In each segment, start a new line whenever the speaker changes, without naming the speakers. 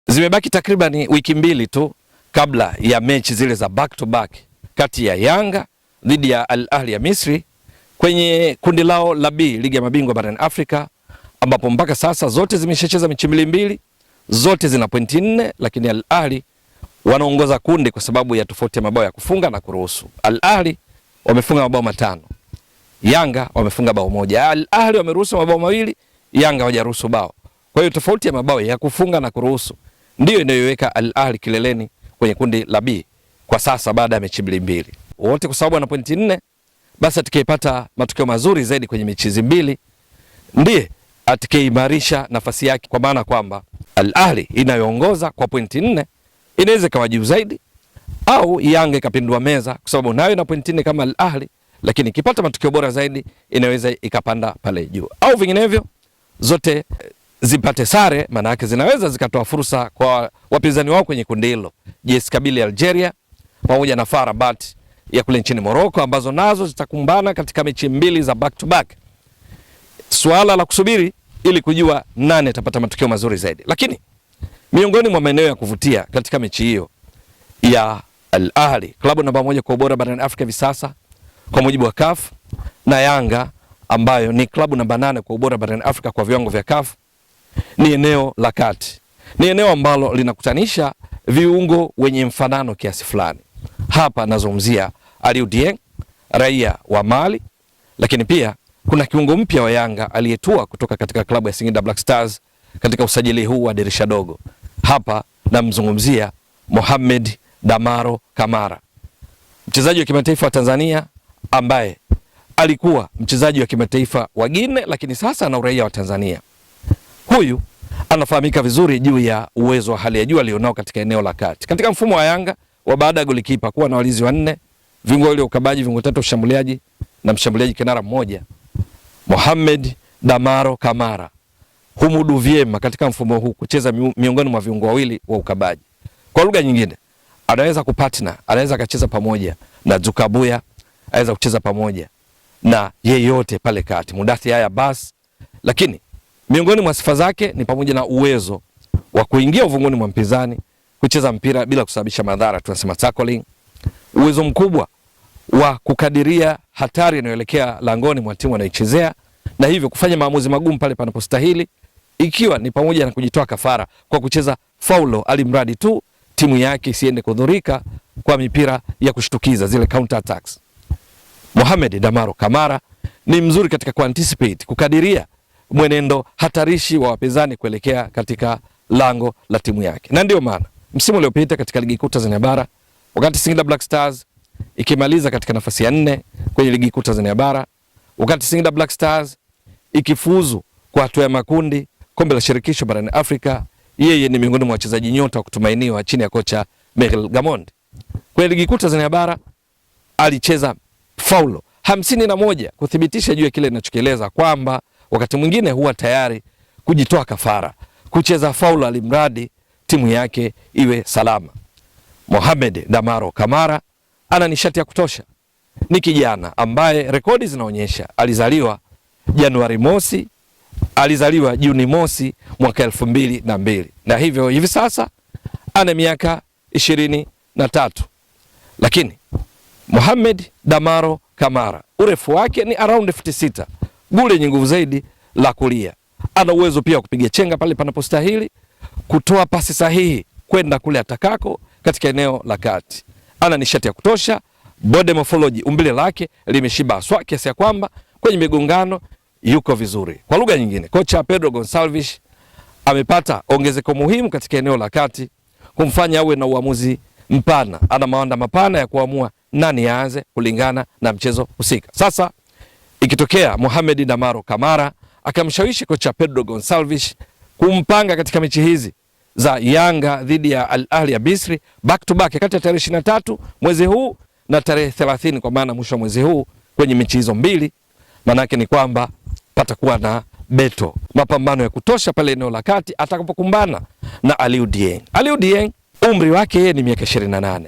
Zimebaki takriban wiki mbili tu kabla ya mechi zile za back to back kati ya Yanga dhidi ya Al Ahli ya Misri kwenye kundi lao la B ligi ya mabingwa barani Afrika, ambapo mpaka sasa zote zimeshacheza mechi mbili, zote zina pointi 4, lakini Al Ahli wanaongoza kundi kwa sababu ya tofauti ya mabao ya kufunga na kuruhusu. Al Ahli wamefunga mabao 5, Yanga wamefunga bao 1. Al Ahli wameruhusu mabao 2, Yanga hawajaruhusu bao. Kwa hiyo tofauti ya mabao ya kufunga na kuruhusu ndio inayoiweka Al Ahli kileleni kwenye kundi la B kwa sasa baada ya mechi mbili. Wote kwa sababu wana pointi 4, basi atakayepata matokeo mazuri zaidi kwenye mechi hizi mbili ndiye atakayeimarisha nafasi yake, kwa maana kwamba Al Ahli inayoongoza kwa pointi 4 inaweza kawa juu zaidi, au Yanga ikapindua meza kwa sababu nayo ina pointi 4 kama Al Ahli, lakini ikipata matokeo bora zaidi inaweza ikapanda pale juu, au vinginevyo zote zipate sare, maana yake zinaweza zikatoa fursa kwa wapinzani wao kwenye kundi hilo, JS Kabylie Algeria pamoja na FAR Rabat ya kule nchini Morocco, ambazo nazo zitakumbana katika mechi mbili za back to back. Swala la kusubiri ili kujua nani atapata matokeo mazuri zaidi. Lakini miongoni mwa maeneo ya kuvutia katika mechi hiyo ya Al Ahli, klabu namba 1 kwa ubora barani Afrika hivi sasa kwa mujibu wa CAF, na Yanga ambayo ni klabu namba 8 kwa ubora barani Afrika kwa viwango vya CAF, ni eneo la kati. Ni eneo ambalo linakutanisha viungo wenye mfanano kiasi fulani. Hapa nazungumzia Aliou Dieng, raia wa Mali, lakini pia kuna kiungo mpya wa Yanga aliyetua kutoka katika klabu ya Singida Black Stars katika usajili huu wa dirisha dogo. Hapa namzungumzia Mohamed Damaro Kamara, mchezaji wa kimataifa wa Tanzania ambaye alikuwa mchezaji wa kimataifa wa Guinea, lakini sasa ana uraia wa Tanzania. Huyu anafahamika vizuri juu ya uwezo wa hali ya juu alionao katika eneo la kati. Katika mfumo wa Yanga wa baada ya golikipa kuwa na walinzi 4, viungo wale ukabaji, viungo 3 ushambuliaji na mshambuliaji kinara mmoja, Mohamed Damaro Kamara humudu vyema katika mfumo huu kucheza miongoni mwa viungo wawili wa ukabaji. Kwa lugha nyingine, anaweza kupartner, anaweza akacheza pamoja na Zukabuya, anaweza kucheza pamoja na yeyote pale kati, Mudathi haya basi. Lakini miongoni mwa sifa zake ni pamoja na uwezo wa kuingia uvunguni mwa mpinzani, kucheza mpira bila kusababisha madhara, tunasema tackling, uwezo mkubwa wa kukadiria hatari inayoelekea langoni mwa timu anayochezea na hivyo kufanya maamuzi magumu pale panapostahili, ikiwa ni pamoja na kujitoa kafara kwa kucheza faulo alimradi tu timu yake isiende kudhurika kwa mipira ya kushtukiza, zile counter attacks. Mohamed Damaro Kamara ni mzuri katika kuanticipate, kukadiria mwenendo hatarishi wa wapinzani kuelekea katika lango la timu yake. Na ndio maana msimu uliopita katika ligi kuu Tanzania bara, wakati Singida Black Stars ikimaliza katika nafasi ya 4 kwenye ligi kuu Tanzania bara, wakati Singida Black Stars ikifuzu kwa hatua ya makundi kombe la shirikisho barani Afrika, yeye ni miongoni mwa wachezaji nyota wa kutumainiwa chini ya kocha Miguel Gamondi. Kwenye ligi kuu Tanzania bara alicheza faulo 51 kuthibitisha juu ya kile ninachokieleza kwamba wakati mwingine huwa tayari kujitoa kafara, kucheza faulo alimradi timu yake iwe salama. Mohamed Damaro Kamara ana nishati ya kutosha. Ni kijana ambaye rekodi zinaonyesha alizaliwa Januari mosi, alizaliwa Juni mosi mwaka 2002, na hivyo hivi sasa ana miaka 23. Lakini Mohamed Damaro Kamara urefu wake ni around 56, gule yenye nguvu zaidi la kulia. Ana uwezo pia wa kupiga chenga pale panapostahili, kutoa pasi sahihi kwenda kule atakako katika eneo la kati. Ana nishati ya kutosha, body morphology, umbile lake limeshiba aswa kiasi ya kwamba kwenye migongano yuko vizuri. Kwa lugha nyingine, kocha Pedro Gonçalves amepata ongezeko muhimu katika eneo la kati kumfanya awe na uamuzi mpana. Ana mawanda mapana ya kuamua nani aanze kulingana na mchezo husika. Sasa ikitokea Mohamed Damaro Kamara akamshawishi kocha Pedro Gonçalves kumpanga katika mechi hizi za Yanga dhidi ya Al Ahli ya Misri back to back kati ya tarehe 23 mwezi huu na tarehe 30, kwa maana mwisho wa mwezi huu kwenye mechi hizo mbili, maana yake ni kwamba patakuwa na beto, mapambano ya kutosha pale eneo la kati atakapokumbana na Aliou Dieng. Aliou Dieng umri wake yeye ni miaka 28,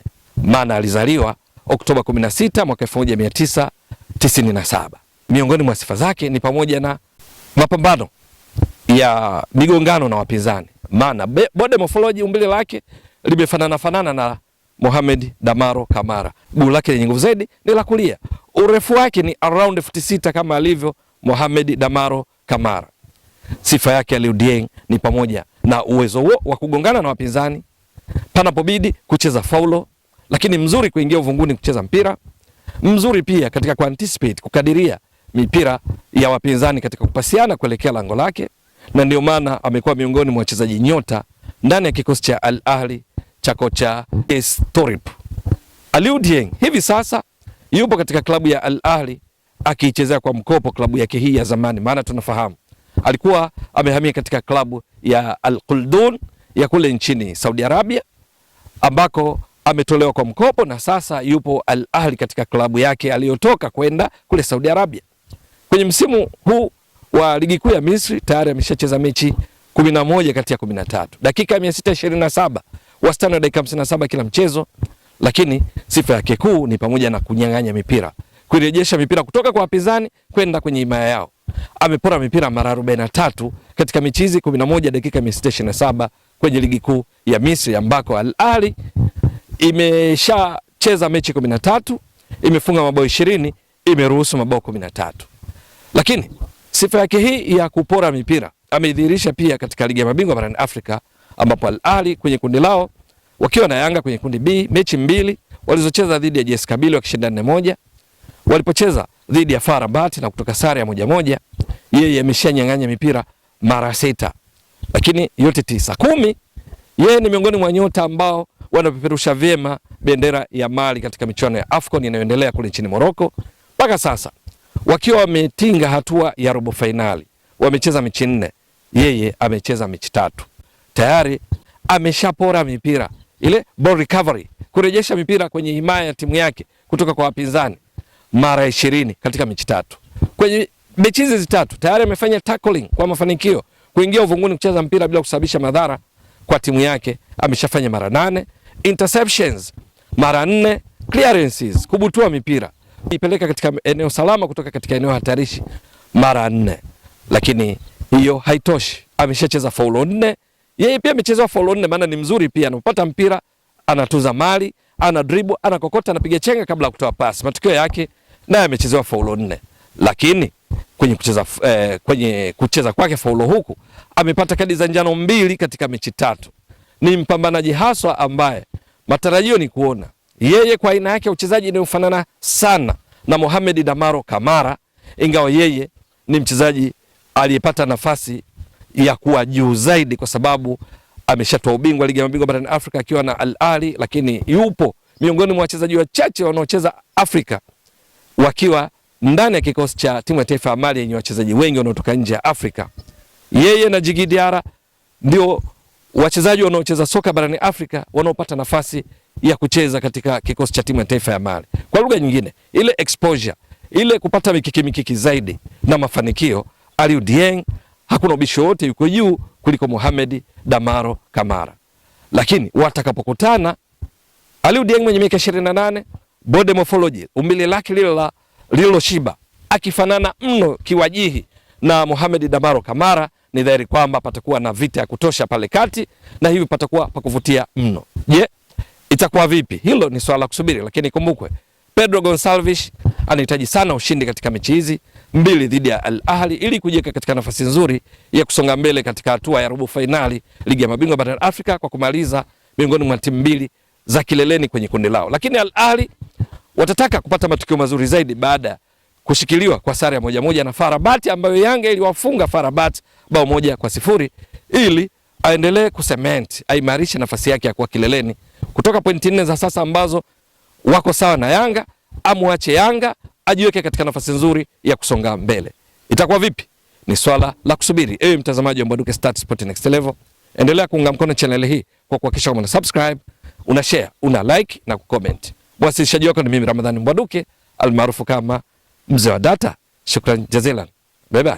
maana alizaliwa Oktoba 16 mwaka 1997. Miongoni mwa sifa zake ni pamoja na mapambano ya migongano na wapinzani, maana body morphology umbile lake limefanana na Mohamed Damaro Kamara. Guu lake lenye nguvu zaidi ni la kulia. Urefu wake ni around futi 6 kama alivyo Mohamed Damaro Kamara. Sifa yake Aliou Dieng ni pamoja na uwezo wa kugongana na wapinzani panapobidi, kucheza faulo, lakini mzuri kuingia uvunguni kucheza mpira, mzuri pia katika kuanticipate, kukadiria mipira ya wapinzani katika kupasiana kuelekea lango lake, na ndio maana amekuwa miongoni mwa wachezaji nyota ndani ya kikosi cha Al Ahly cha kocha Torip. Aliou Dieng hivi sasa yupo katika klabu ya Al Ahly akiichezea kwa mkopo klabu yake hii ya zamani, maana tunafahamu alikuwa amehamia katika klabu ya Al Quldun ya kule nchini Saudi Arabia, ambako ametolewa kwa mkopo na sasa yupo Al Ahly katika klabu yake aliyotoka kwenda kule Saudi Arabia. Kwenye msimu huu wa ligi kuu ya Misri tayari ameshacheza mechi 11 kati ya 13. Dakika 627, wastani wa dakika 57 kila mchezo, lakini sifa yake kuu ni pamoja na kunyang'anya mipira, kurejesha mipira kutoka kwa wapinzani kwenda kwenye himaya yao. Amepora mipira mara 43 katika mechi hizi 11 dakika 627 kwenye ligi kuu ya Misri, ambako Al Ahly imeshacheza mechi 13, imefunga mabao 20, imeruhusu mabao 13. Lakini sifa yake hii ya kupora mipira ameidhihirisha pia katika ligi ya mabingwa barani Afrika, ambapo Al Ahly kwenye kundi lao wakiwa na Yanga kwenye kundi B, mechi 2 walizocheza dhidi ya JS Kabylie wakishinda 4-1, walipocheza dhidi ya FAR Rabat na kutoka sare ya 1-1, yeye ameshanyang'anya mipira mara 6, lakini yote 9. 10 yeye ni miongoni mwa nyota ambao wanapeperusha vyema bendera ya Mali katika michuano ya AFCON inayoendelea kule nchini Morocco. Mpaka sasa wakiwa wametinga hatua ya robo finali, wamecheza mechi 4, yeye amecheza mechi 3. Tayari ameshapora mipira, ile ball recovery, kurejesha mipira kwenye himaya ya timu yake kutoka kwa wapinzani mara 20 katika mechi 3. Kwenye mechi hizi 3 tayari amefanya tackling kwa mafanikio, kuingia uvunguni kucheza mpira bila kusababisha madhara kwa timu yake, ameshafanya mara 8, interceptions mara 4, clearances, kubutua mipira, ipeleka katika eneo salama kutoka katika eneo hatarishi mara 4. Lakini hiyo haitoshi, ameshacheza faulo 4. Yeye pia amecheza faulo 4, maana ni mzuri pia, anapopata mpira anatuza mali, ana dribble, anakokota, anapiga chenga kabla ya kutoa pasi. Matokeo yake naye amechezewa faulo 4. Lakini kwenye kucheza kwake faulo huku amepata kadi za njano 2 katika mechi 3. Ni mpambanaji haswa ambaye matarajio ni kuona yeye kwa aina yake uchezaji inayofanana sana na Mohamed Damaro Kamara, ingawa yeye ni mchezaji aliyepata nafasi ya kuwa juu zaidi kwa sababu ameshatoa ubingwa ligi ya mabingwa barani Afrika akiwa na Al Ahly, lakini yupo miongoni mwa wachezaji wachache wanaocheza Afrika wakiwa ndani ya kikosi cha timu ya taifa ya Mali yenye wachezaji wengi wanaotoka nje ya Afrika. Yeye na Djigui Diarra ndio wachezaji wanaocheza soka barani Afrika wanaopata nafasi ya kucheza katika kikosi cha timu ya taifa ya Mali. Kwa lugha nyingine, ile exposure, ile kupata mikiki zaidi na mafanikio, Aliou Dieng hakuna ubishi wote, yuko juu kuliko Mohamed Damaro Kamara. Lakini watakapokutana, Aliou Dieng mwenye miaka 28, body morphology, umbile lake lilo shiba, akifanana mno kiwajihi na Mohamed Damaro Kamara, ni dhahiri kwamba patakuwa na vita ya kutosha pale kati, na hivi patakuwa pakuvutia mno. Je, itakuwa vipi? Hilo ni swala la kusubiri, lakini kumbukwe Pedro Gonçalves anahitaji sana ushindi katika mechi hizi 2 dhidi ya Al Ahly ili kujiweka katika nafasi nzuri ya kusonga mbele katika hatua ya robo finali ligi ya mabingwa barani Afrika kwa kumaliza miongoni mwa timu 2 za kileleni kwenye kundi lao. Lakini Al Ahly watataka kupata matokeo mazuri zaidi baada kushikiliwa kwa sare ya 1-1 na FAR Rabat, ambayo Yanga iliwafunga FAR Rabat bao 1-0 ili aendelee kusement, aimarishe nafasi yake ya kuwa kileleni kutoka pointi 4 za sasa ambazo wako sawa na Yanga. Amwache Yanga ajiweke katika nafasi nzuri ya kusonga mbele. Itakuwa vipi? Ni swala la kusubiri. Ewe mtazamaji wa Mbwaduke Stats Sport Next Level, endelea kuunga mkono channel hii kwa kuhakikisha una subscribe, una share, una like na kucomment. Mwasilishaji wako ni mimi Ramadhani Mbwaduke almaarufu kama Mzee wa Data. Shukran jazilan. Bye bye.